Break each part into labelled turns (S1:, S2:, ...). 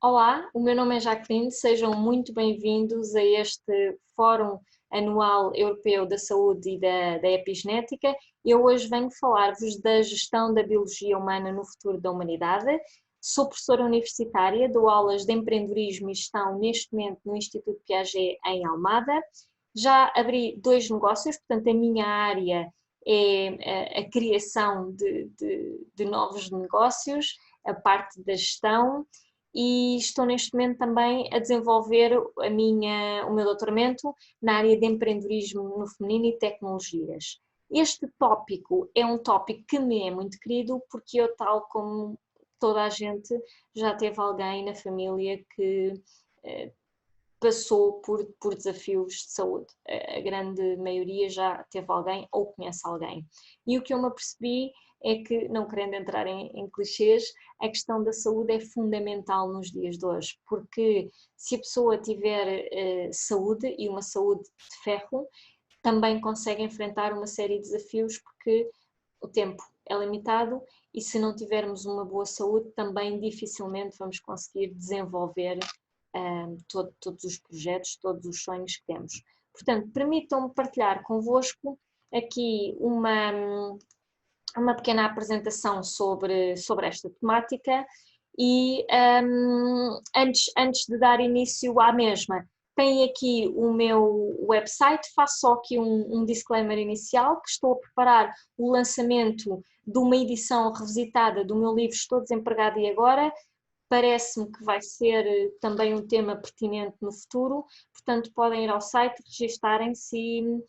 S1: Olá, o meu nome é Jacqueline, sejam muito bem-vindos a este Fórum Anual Europeu da Saúde e da Epigenética. Eu hoje venho falar-vos da gestão da biologia humana no futuro da humanidade. Sou professora universitária, dou aulas de empreendedorismo e gestão neste momento no Instituto Piaget em Almada. Já abri 2 negócios, portanto a minha área é a criação de novos negócios, a parte da gestão, e estou neste momento também a desenvolver o meu doutoramento na área de empreendedorismo no feminino e tecnologias. Este tópico é um tópico que me é muito querido porque eu, tal como toda a gente, já teve alguém na família que passou por desafios de saúde. A grande maioria já teve alguém ou conhece alguém. E o que eu me apercebi é que, não querendo entrar em clichês, a questão da saúde é fundamental nos dias de hoje, porque se a pessoa tiver saúde e uma saúde de ferro, também consegue enfrentar uma série de desafios, porque o tempo é limitado e se não tivermos uma boa saúde, também dificilmente vamos conseguir desenvolver todos os projetos, todos os sonhos que temos. Portanto, permitam-me partilhar convosco aqui uma pequena apresentação sobre esta temática e antes de dar início à mesma, tem aqui o meu website, faço só aqui um disclaimer inicial, que estou a preparar o lançamento de uma edição revisitada do meu livro Estou Desempregada e Agora. Parece-me que vai ser também um tema pertinente no futuro, portanto podem ir ao site, registarem-se e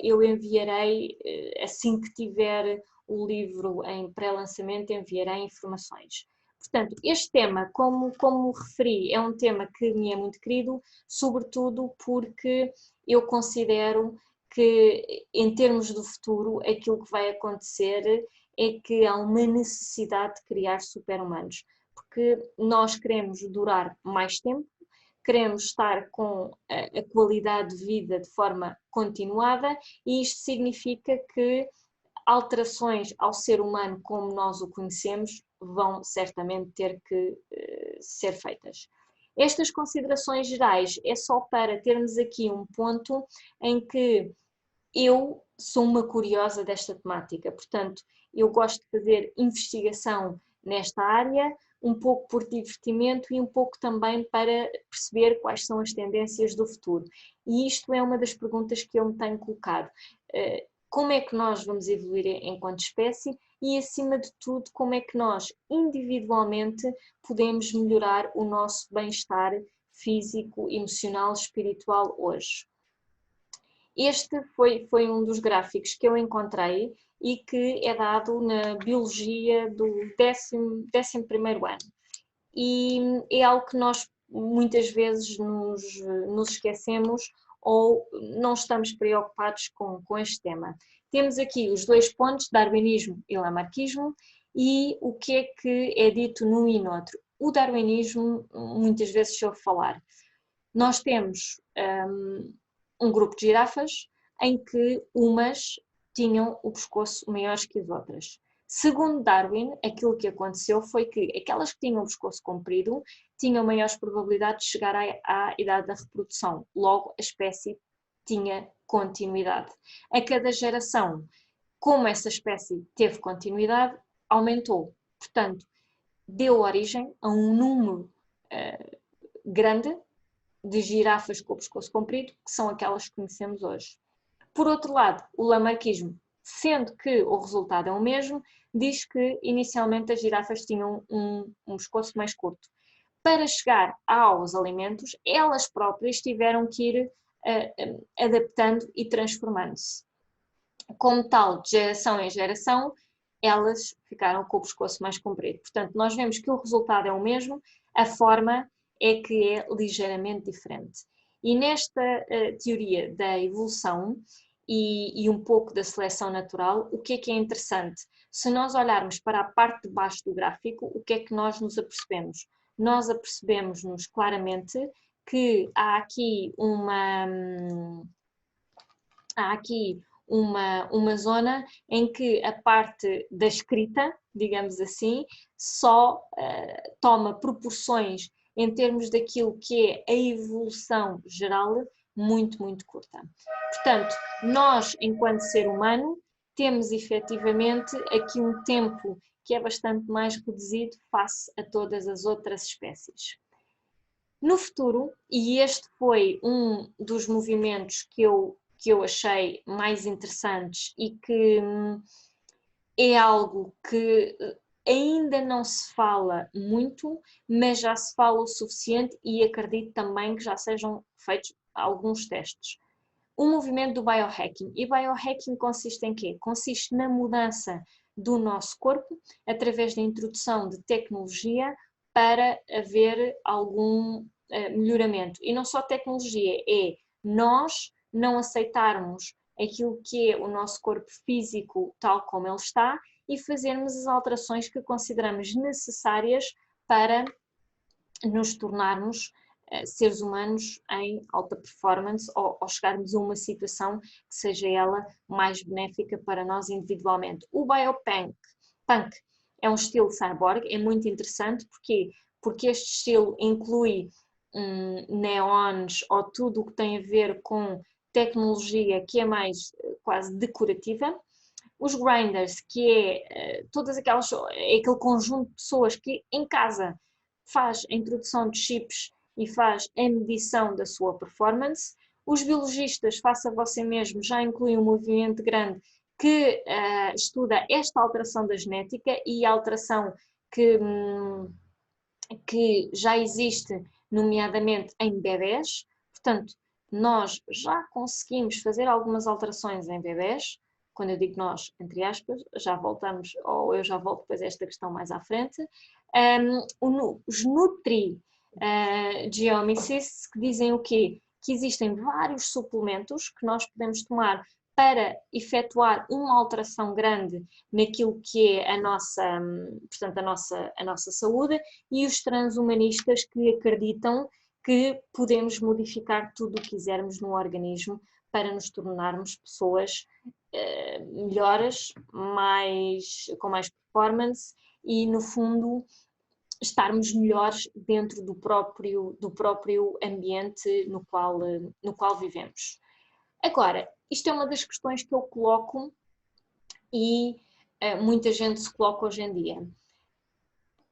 S1: eu enviarei, assim que tiver o livro em pré-lançamento, enviarei informações. Portanto, este tema, como referi, é um tema que me é muito querido, sobretudo porque eu considero que, em termos do futuro, aquilo que vai acontecer é que há uma necessidade de criar super-humanos, porque nós queremos durar mais tempo, queremos estar com a qualidade de vida de forma continuada e isto significa que alterações ao ser humano como nós o conhecemos vão certamente ter que ser feitas. Estas considerações gerais é só para termos aqui um ponto em que eu sou uma curiosa desta temática, portanto, eu gosto de fazer investigação nesta área, um pouco por divertimento e um pouco também para perceber quais são as tendências do futuro. E isto é uma das perguntas que eu me tenho colocado. Como é que nós vamos evoluir enquanto espécie e, acima de tudo, como é que nós individualmente podemos melhorar o nosso bem-estar físico, emocional, espiritual hoje? Este foi um dos gráficos que eu encontrei e que é dado na biologia do 11º ano. E é algo que nós muitas vezes nos esquecemos ou não estamos preocupados com este tema. Temos aqui os 2 pontos, darwinismo e lamarckismo, e o que é dito num e noutro. O darwinismo muitas vezes se ouve falar. Nós temos um grupo de girafas em que umas tinham o pescoço maiores que as outras. Segundo Darwin, aquilo que aconteceu foi que aquelas que tinham o pescoço comprido tinham maiores probabilidades de chegar à idade da reprodução. Logo, a espécie tinha continuidade. A cada geração, como essa espécie teve continuidade, aumentou. Portanto, deu origem a um número grande de girafas com o pescoço comprido, que são aquelas que conhecemos hoje. Por outro lado, o lamarckismo, sendo que o resultado é o mesmo, diz que inicialmente as girafas tinham um pescoço mais curto. Para chegar aos alimentos, elas próprias tiveram que ir adaptando e transformando-se. Como tal, de geração em geração, elas ficaram com o pescoço mais comprido. Portanto, nós vemos que o resultado é o mesmo, a forma é que é ligeiramente diferente. E nesta teoria da evolução e um pouco da seleção natural, o que é interessante? Se nós olharmos para a parte de baixo do gráfico, o que é que nós nos apercebemos? Nós apercebemos-nos claramente que há aqui uma zona em que a parte da escrita, digamos assim, só toma proporções em termos daquilo que é a evolução geral, muito, muito curta. Portanto, nós, enquanto ser humano, temos efetivamente aqui um tempo que é bastante mais reduzido face a todas as outras espécies. No futuro, e este foi um dos movimentos que eu achei mais interessantes e que é algo que ainda não se fala muito, mas já se fala o suficiente e acredito também que já sejam feitos alguns testes. O movimento do biohacking. E biohacking consiste em quê? Consiste na mudança do nosso corpo através da introdução de tecnologia para haver algum melhoramento. E não só tecnologia, é nós não aceitarmos aquilo que é o nosso corpo físico tal como ele está e fazermos as alterações que consideramos necessárias para nos tornarmos seres humanos em alta performance ou chegarmos a uma situação que seja ela mais benéfica para nós individualmente. O biopunk é um estilo cyborg, é muito interessante, porque este estilo inclui neons ou tudo o que tem a ver com tecnologia que é mais quase decorativa. Os grinders, que é aquele conjunto de pessoas que em casa faz a introdução de chips e faz a medição da sua performance. Os biologistas, faça você mesmo, já incluem um movimento grande que estuda esta alteração da genética e a alteração que já existe, nomeadamente em bebés. Portanto, nós já conseguimos fazer algumas alterações em bebés. Quando eu digo nós, entre aspas, já voltamos, ou eu já volto depois a esta questão mais à frente. Os Nutri-Geomics que dizem o quê? Que existem vários suplementos que nós podemos tomar para efetuar uma alteração grande naquilo que é portanto, a nossa saúde, e os transhumanistas que acreditam que podemos modificar tudo o que quisermos no organismo para nos tornarmos pessoas melhores, com mais performance e, no fundo, estarmos melhores dentro do próprio ambiente no qual vivemos. Agora, isto é uma das questões que eu coloco e muita gente se coloca hoje em dia.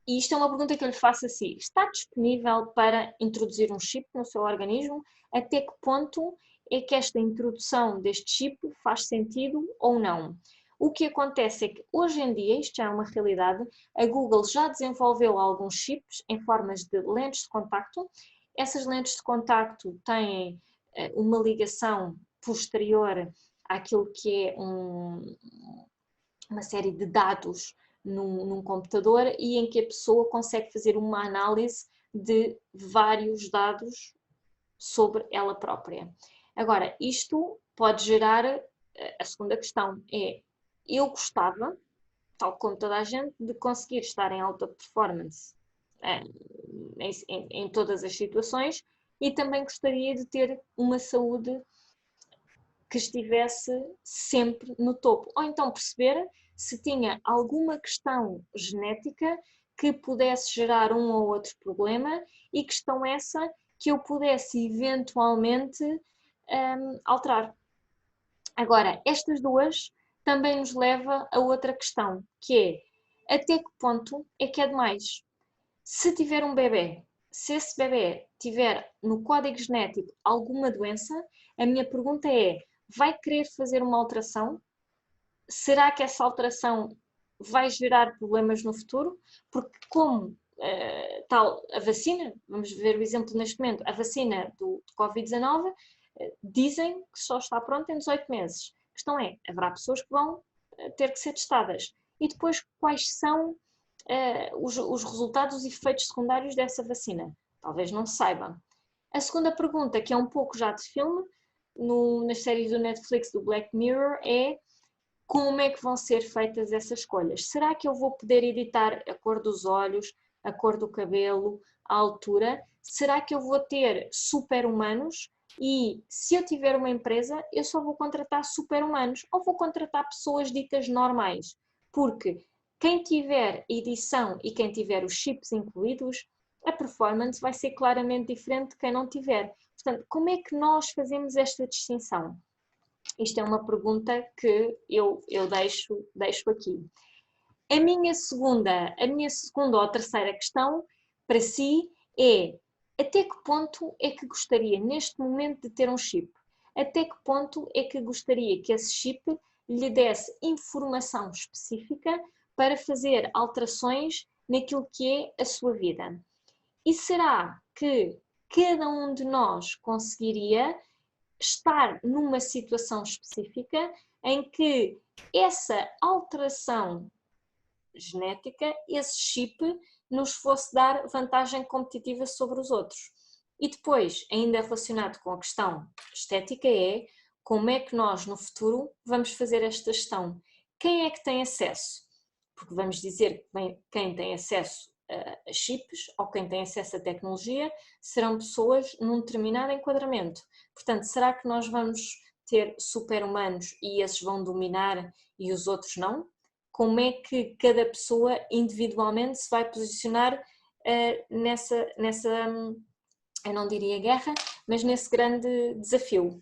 S1: E isto é uma pergunta que eu lhe faço assim: está disponível para introduzir um chip no seu organismo? Até que ponto é que esta introdução deste chip faz sentido ou não? O que acontece é que hoje em dia, isto já é uma realidade, a Google já desenvolveu alguns chips em formas de lentes de contacto. Essas lentes de contacto têm uma ligação posterior àquilo que é uma série de dados num computador e em que a pessoa consegue fazer uma análise de vários dados sobre ela própria. Agora, isto pode gerar a segunda questão, eu gostava, tal como toda a gente, de conseguir estar em alta performance em todas as situações e também gostaria de ter uma saúde que estivesse sempre no topo. Ou então perceber se tinha alguma questão genética que pudesse gerar um ou outro problema e questão essa que eu pudesse eventualmente alterar. Agora, estas duas também nos leva a outra questão, que é até que ponto é que é demais? Se tiver um bebê, se esse bebê tiver no código genético alguma doença, a minha pergunta é: vai querer fazer uma alteração? Será que essa alteração vai gerar problemas no futuro? Porque como tal, a vacina, vamos ver o exemplo neste momento, a vacina do Covid-19, dizem que só está pronta em 18 meses. A questão é, haverá pessoas que vão ter que ser testadas. E depois, quais são os resultados, os efeitos secundários dessa vacina? Talvez não se saibam. A segunda pergunta, que é um pouco já de filme, nas séries do Netflix do Black Mirror, é como é que vão ser feitas essas escolhas? Será que eu vou poder editar a cor dos olhos, a cor do cabelo, a altura? Será que eu vou ter super-humanos? E se eu tiver uma empresa, eu só vou contratar super-humanos ou vou contratar pessoas ditas normais? Porque quem tiver edição e quem tiver os chips incluídos a performance vai ser claramente diferente de quem não tiver. Portanto, como é que nós fazemos esta distinção? Isto é uma pergunta que eu deixo aqui. A minha segunda ou terceira questão para si é: até que ponto é que gostaria neste momento de ter um chip? Até que ponto é que gostaria que esse chip lhe desse informação específica para fazer alterações naquilo que é a sua vida? E será que cada um de nós conseguiria estar numa situação específica em que essa alteração genética, esse chip, nos fosse dar vantagem competitiva sobre os outros? E depois, ainda relacionado com a questão estética, é como é que nós no futuro vamos fazer esta gestão? Quem é que tem acesso? Porque vamos dizer que quem tem acesso a chips ou quem tem acesso à tecnologia serão pessoas num determinado enquadramento. Portanto, será que nós vamos ter super-humanos e esses vão dominar e os outros não? Como é que cada pessoa individualmente se vai posicionar nessa, eu não diria guerra, mas nesse grande desafio?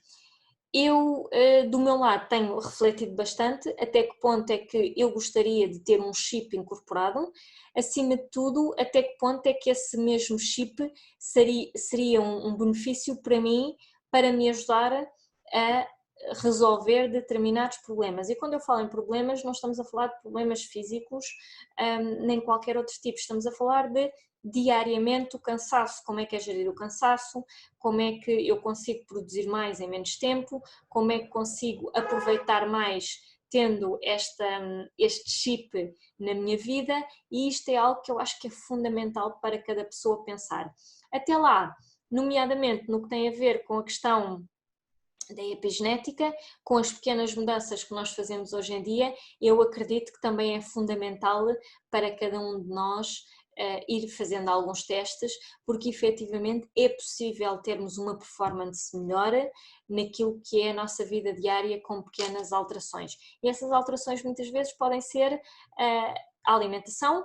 S1: Eu, do meu lado, tenho refletido bastante até que ponto é que eu gostaria de ter um chip incorporado, acima de tudo, até que ponto é que esse mesmo chip seria um benefício para mim, para me ajudar a resolver determinados problemas. E quando eu falo em problemas, não estamos a falar de problemas físicos, nem qualquer outro tipo, estamos a falar de diariamente o cansaço, como é que é gerir o cansaço, como é que eu consigo produzir mais em menos tempo, como é que consigo aproveitar mais tendo este chip na minha vida, e isto é algo que eu acho que é fundamental para cada pessoa pensar. Até lá, nomeadamente no que tem a ver com a questão da epigenética, com as pequenas mudanças que nós fazemos hoje em dia, eu acredito que também é fundamental para cada um de nós ir fazendo alguns testes, porque efetivamente é possível termos uma performance melhor naquilo que é a nossa vida diária com pequenas alterações. E essas alterações muitas vezes podem ser a alimentação,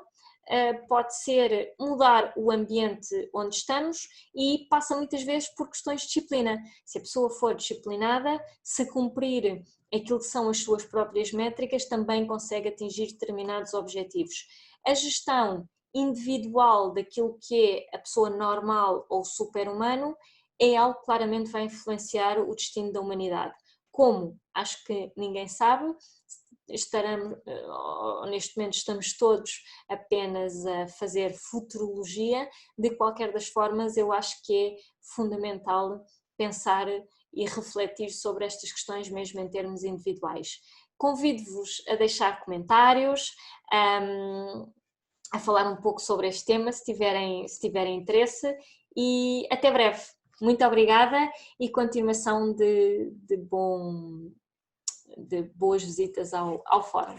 S1: pode ser mudar o ambiente onde estamos e passa muitas vezes por questões de disciplina. Se a pessoa for disciplinada, se cumprir aquilo que são as suas próprias métricas, também consegue atingir determinados objetivos. A gestão individual daquilo que é a pessoa normal ou super-humano é algo que claramente vai influenciar o destino da humanidade. Como? Acho que ninguém sabe. Neste momento estamos todos apenas a fazer futurologia. De qualquer das formas, eu acho que é fundamental pensar e refletir sobre estas questões mesmo em termos individuais. Convido-vos a deixar comentários, a falar um pouco sobre este tema, se tiverem interesse, e até breve. Muito obrigada e continuação de boas visitas ao fórum.